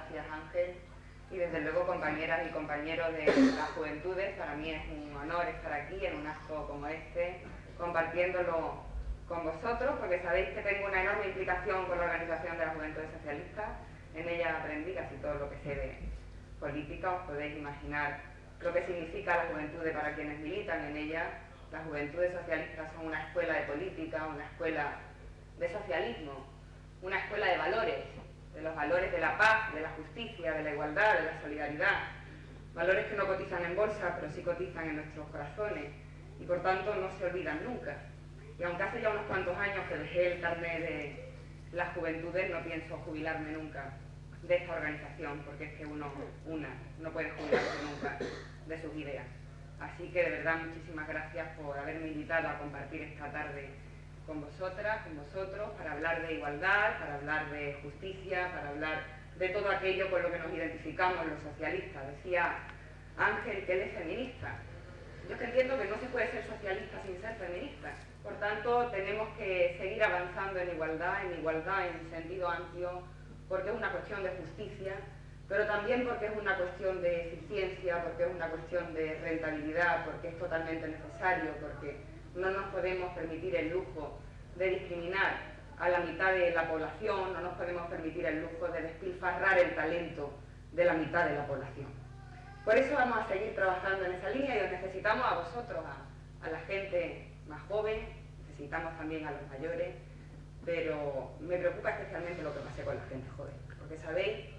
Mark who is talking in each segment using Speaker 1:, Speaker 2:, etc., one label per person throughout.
Speaker 1: gracias Ángel, y desde luego compañeras y compañeros de las juventudes, para mí es un honor estar aquí en un acto como este, compartiéndolo con vosotros, porque sabéis que tengo una enorme implicación con la Organización de las Juventudes Socialistas. En ella aprendí casi todo lo que sé de política. Os podéis imaginar lo que significa la juventud para quienes militan en ella. Las Juventudes Socialistas son una escuela de política, una escuela de socialismo, una escuela de valores, de los valores de la paz, de la justicia, de la igualdad, de la solidaridad, valores que no cotizan en bolsa, pero sí cotizan en nuestros corazones y por tanto no se olvidan nunca. Y aunque hace ya unos cuantos años que dejé el carnet de las juventudes, no pienso jubilarme nunca de esta organización, porque es que una no puede jubilarse nunca de sus ideas. Así que de verdad muchísimas gracias por haberme invitado a compartir esta tarde con vosotras, con vosotros, para hablar de igualdad, para hablar de justicia, para hablar de todo aquello con lo que nos identificamos los socialistas. Decía Ángel que él es feminista. Yo es que entiendo que no se puede ser socialista sin ser feminista. Por tanto, tenemos que seguir avanzando en igualdad en sentido amplio, porque es una cuestión de justicia, pero también porque es una cuestión de eficiencia, porque es una cuestión de rentabilidad, porque es totalmente necesario, porque no nos podemos permitir el lujo de discriminar a la mitad de la población, no nos podemos permitir el lujo de despilfarrar el talento de la mitad de la población. Por eso vamos a seguir trabajando en esa línea y os necesitamos a vosotros, a la gente más joven, necesitamos también a los mayores, pero me preocupa especialmente lo que pase con la gente joven, porque sabéis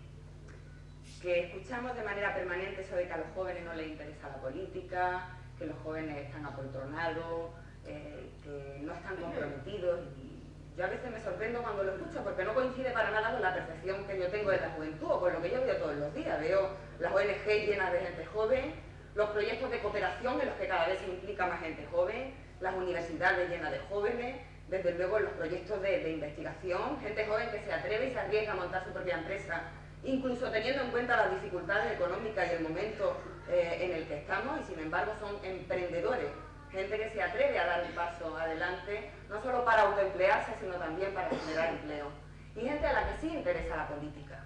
Speaker 1: que escuchamos de manera permanente eso de que a los jóvenes no les interesa la política, que los jóvenes están apoltronados, que no están comprometidos, y yo a veces me sorprendo cuando lo escucho porque no coincide para nada con la percepción que yo tengo de la juventud o con lo que yo veo todos los días. Veo las ONG llenas de gente joven, los proyectos de cooperación en los que cada vez se implica más gente joven, las universidades llenas de jóvenes, desde luego los proyectos de investigación, gente joven que se atreve y se arriesga a montar su propia empresa, incluso teniendo en cuenta las dificultades económicas y el momento en el que estamos, y sin embargo son emprendedores, gente que se atreve a dar un paso adelante, no solo para autoemplearse, sino también para generar empleo. Y gente a la que sí interesa la política.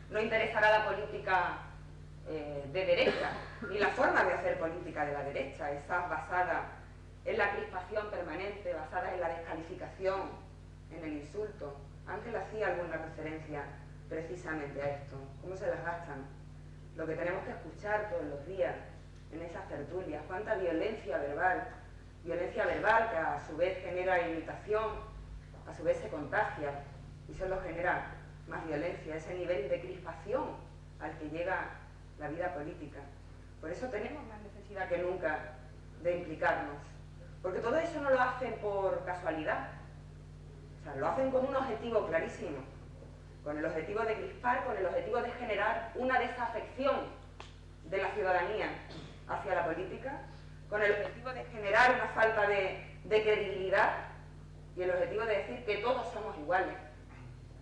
Speaker 1: No interesará la política de derecha, ni la forma de hacer política de la derecha, esa basada en la crispación permanente, basada en la descalificación, en el insulto. Ángel hacía alguna referencia precisamente a esto, cómo se las gastan, lo que tenemos que escuchar todos los días en esas tertulias, cuánta violencia verbal que a su vez genera imitación, a su vez se contagia y solo genera más violencia, ese nivel de crispación al que llega la vida política. Por eso tenemos más necesidad que nunca de implicarnos, porque todo eso no lo hacen por casualidad, o sea, lo hacen con un objetivo clarísimo, con el objetivo de crispar, con el objetivo de generar una desafección de la ciudadanía hacia la política, con el objetivo de generar una falta de credibilidad y el objetivo de decir que todos somos iguales.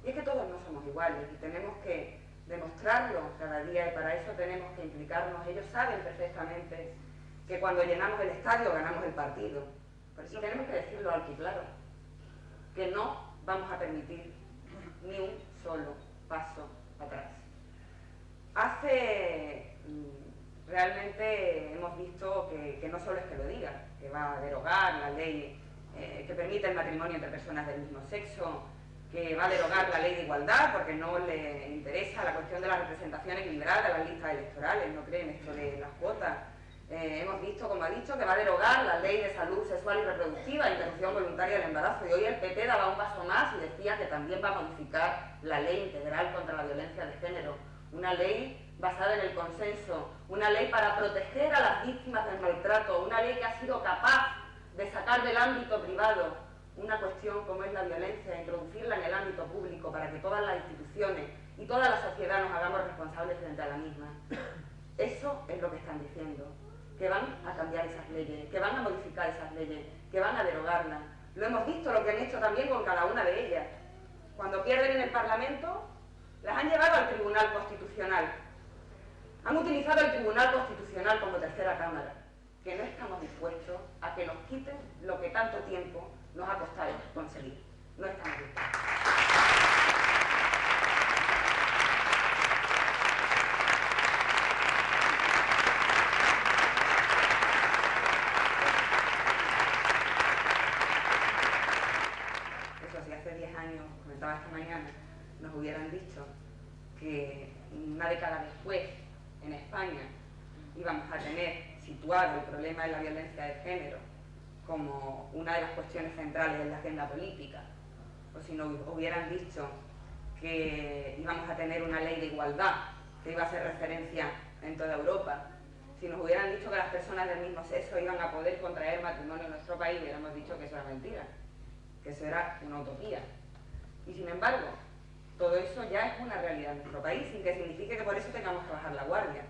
Speaker 1: Y es que todos no somos iguales y tenemos que demostrarlo cada día, y para eso tenemos que implicarnos. Ellos saben perfectamente que cuando llenamos el estadio ganamos el partido. Por eso tenemos que decirlo alto y claro, que no vamos a permitir ni un solo paso atrás. Realmente hemos visto que no solo es que lo diga, que va a derogar la ley que permite el matrimonio entre personas del mismo sexo, que va a derogar la ley de igualdad porque no le interesa la cuestión de la representación equilibrada de las listas electorales, no creen esto de las cuotas. Hemos visto, como ha dicho, que va a derogar la ley de salud sexual y reproductiva, interrupción voluntaria del embarazo, y hoy el PP daba un paso más y decía que también va a modificar la ley integral contra la violencia de género, una ley basada en el consenso, una ley para proteger a las víctimas del maltrato, una ley que ha sido capaz de sacar del ámbito privado una cuestión como es la violencia, introducirla en el ámbito público para que todas las instituciones y toda la sociedad nos hagamos responsables frente a la misma. Eso es lo que están diciendo, que van a cambiar esas leyes, que van a modificar esas leyes, que van a derogarlas. Lo hemos visto, lo que han hecho también con cada una de ellas. Cuando pierden en el Parlamento, las han llevado al Tribunal Constitucional. Han utilizado el Tribunal Constitucional como tercera cámara, que no estamos dispuestos a que nos quiten lo que tanto tiempo nos ha costado conseguir. No estamos dispuestos. que una década después, en España, íbamos a tener situado el problema de la violencia de género como una de las cuestiones centrales de la agenda política, o si nos hubieran dicho que íbamos a tener una ley de igualdad que iba a hacer referencia en toda Europa, si nos hubieran dicho que las personas del mismo sexo iban a poder contraer matrimonio en nuestro país, hubiéramos dicho que eso era mentira, que eso era una utopía. Y sin embargo, todo eso ya es una realidad en nuestro país, sin que signifique que por eso tengamos que bajar la guardia.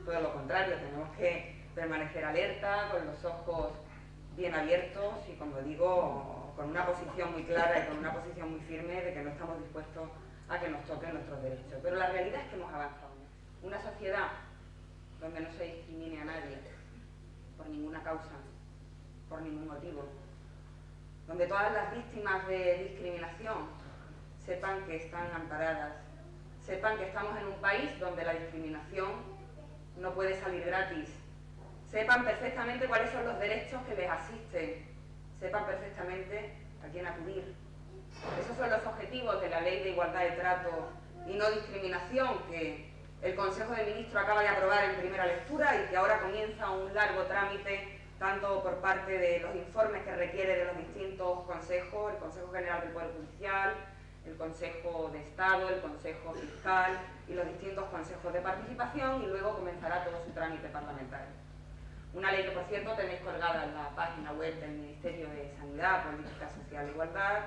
Speaker 1: Todo lo contrario, tenemos que permanecer alerta, con los ojos bien abiertos y, como digo, con una posición muy clara y con una posición muy firme de que no estamos dispuestos a que nos toquen nuestros derechos. Pero la realidad es que hemos avanzado. Una sociedad donde no se discrimine a nadie por ninguna causa, por ningún motivo, donde todas las víctimas de discriminación sepan que están amparadas, sepan que estamos en un país donde la discriminación no puede salir gratis, sepan perfectamente cuáles son los derechos que les asisten, sepan perfectamente a quién acudir. Esos son los objetivos de la Ley de Igualdad de Trato y No Discriminación que el Consejo de Ministros acaba de aprobar en primera lectura y que ahora comienza un largo trámite tanto por parte de los informes que requiere de los distintos consejos, el Consejo General del Poder Judicial, el Consejo de Estado, el Consejo Fiscal y los distintos consejos de participación, y luego comenzará todo su trámite parlamentario. Una ley que, por cierto, tenéis colgada en la página web del Ministerio de Sanidad, Política Social e Igualdad.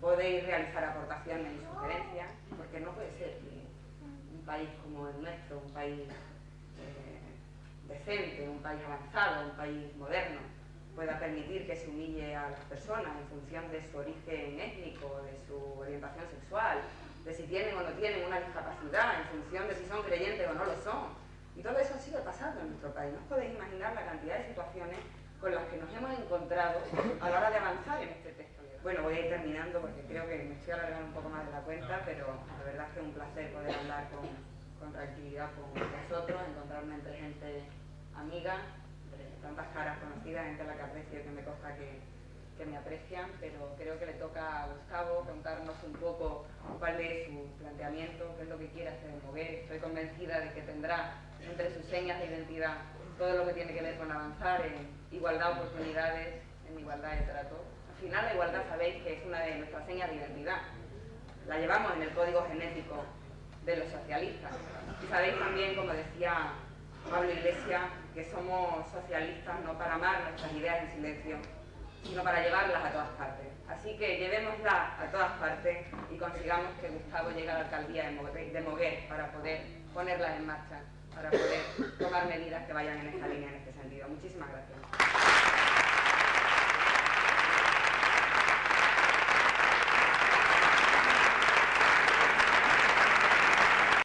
Speaker 1: Podéis realizar aportaciones y sugerencias, porque no puede ser que un país como el nuestro, un país decente, un país avanzado, un país moderno, pueda permitir que se humille a las personas en función de su origen étnico, de su orientación sexual, de si tienen o no tienen una discapacidad, en función de si son creyentes o no lo son. Y todo eso sigue pasando en nuestro país. No os podéis imaginar la cantidad de situaciones con las que nos hemos encontrado a la hora de avanzar en este texto. Bueno, voy a ir terminando porque creo que me estoy alargando un poco más de la cuenta, pero la verdad es que es un placer poder hablar con tranquilidad con vosotros, encontrarme entre gente amiga, tantas caras conocidas, gente a la que aprecio y que me consta que me aprecian, pero creo que le toca a Gustavo contarnos un poco cuál es su planteamiento, qué es lo que quiere hacer en Moguer. Estoy convencida de que tendrá entre sus señas de identidad todo lo que tiene que ver con avanzar en igualdad de oportunidades, en igualdad de trato. Al final la igualdad sabéis que es una de nuestras señas de identidad. La llevamos en el código genético de los socialistas. Y sabéis también, como decía Pablo Iglesias, que somos socialistas no para amar nuestras ideas en silencio, sino para llevarlas a todas partes. Así que llevémoslas a todas partes y consigamos que Gustavo llegue a la alcaldía de Moguer para poder ponerlas en marcha, para poder tomar medidas que vayan en esta línea, en este sentido. Muchísimas gracias.